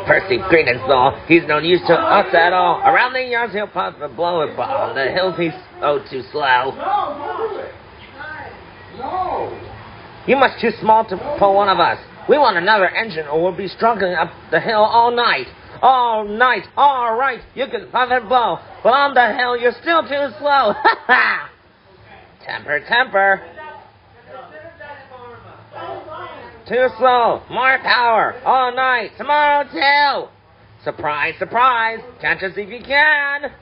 Percy, green and small. He's no use to us at all. Around the yards he'll puff and blow it, but on the hills he's too slow. No. You must too small to pull one of us. We want another engine or we'll be struggling up the hill all night. All night. All right. You can puff and blow, but on the hill you're still too slow. Ha ha! Temper, temper. Too slow. More power. All night. Tomorrow too. Surprise, surprise. Catch us if you can.